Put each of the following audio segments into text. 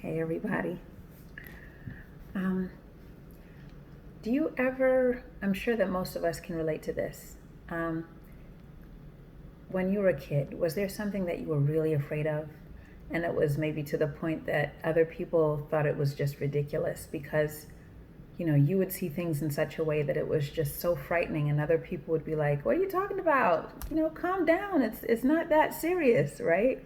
Hey everybody. Um, do you ever, I'm sure that most of us can relate to this. Um, when you were a kid, was there something that you were really afraid of? And it was maybe to the point that other people thought it was just ridiculous because, you would see things in such a way that it was just so frightening, and other people would be like, "What are you talking about? Calm down. It's not that serious, right?"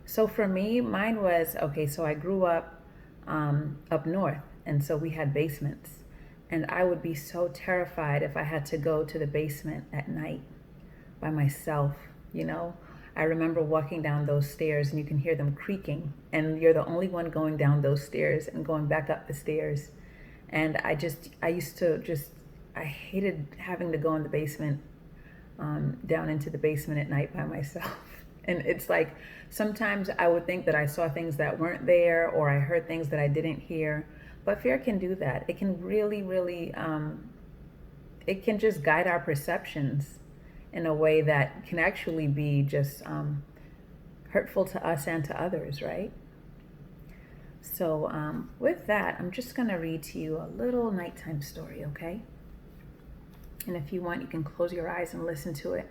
So for me, mine was okay. So I grew up north, and so we had basements, and I would be so terrified if I had to go to the basement at night by myself. You know, I remember walking down those stairs, and you can hear them creaking, and you're the only one going down those stairs and going back up the stairs. And I used to just, I hated having to go in the basement, down into the basement at night by myself. And it's like sometimes I would think that I saw things that weren't there, or I heard things that I didn't hear. But fear can do that. It can really, really, it can just guide our perceptions in a way that can actually be just hurtful to us and to others, right? So with that, I'm just going to read to you a little nighttime story, okay? And if you want, you can close your eyes and listen to it.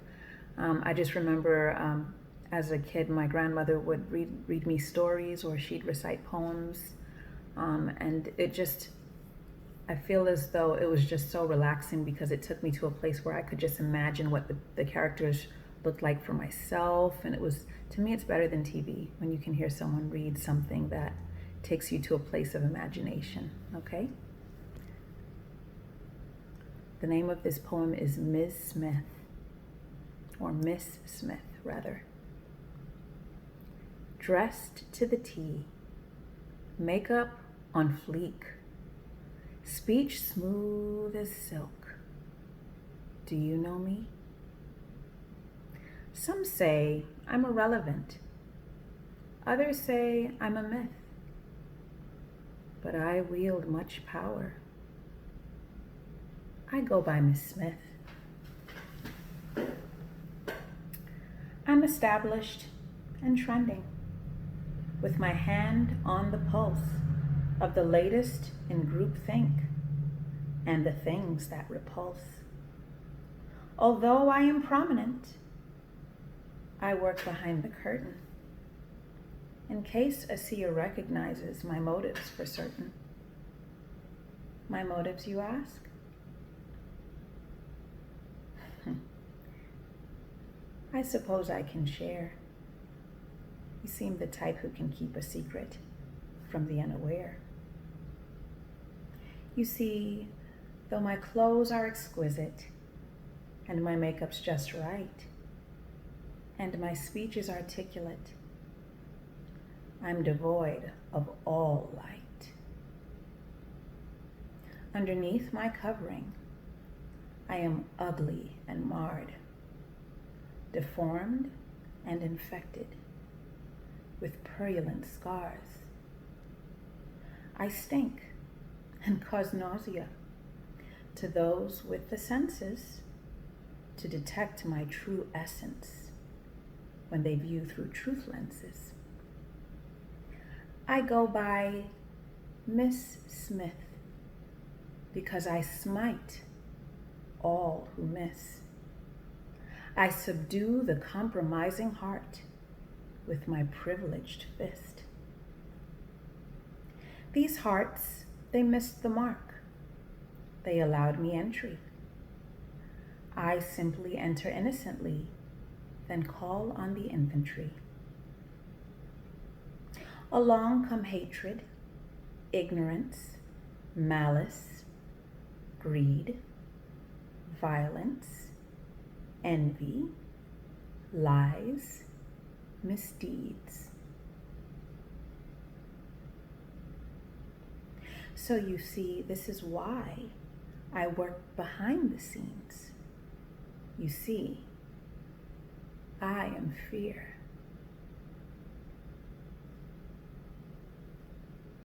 I just remember as a kid, my grandmother would read me stories, or she'd recite poems. And I feel as though it was just so relaxing because it took me to a place where I could just imagine what the characters looked like for myself. And to me, it's better than TV when you can hear someone read something that takes you to a place of imagination, okay? The name of this poem is Ms. Smith, or Miss Smith, rather. Dressed to the T, makeup on fleek, speech smooth as silk. Do you know me? Some say I'm irrelevant. Others say I'm a myth. But I wield much power. I go by Miss Smith. I'm established and trending, with my hand on the pulse of the latest in groupthink and the things that repulse. Although I am prominent, I work behind the curtain, in case a seer recognizes my motives for certain. My motives, you ask? I suppose I can share. You seem the type who can keep a secret from the unaware. You see, though my clothes are exquisite, and my makeup's just right, and my speech is articulate, I'm devoid of all light. Underneath my covering, I am ugly and marred, deformed and infected, with purulent scars. I stink and cause nausea to those with the senses to detect my true essence when they view through truth lenses. I go by Miss Smith because I smite all who miss. I subdue the compromising heart with my privileged fist. These hearts, they missed the mark. They allowed me entry. I simply enter innocently, then call on the infantry. Along come hatred, ignorance, malice, greed, violence, envy, lies, misdeeds. So you see, this is why I work behind the scenes. You see, I am fear.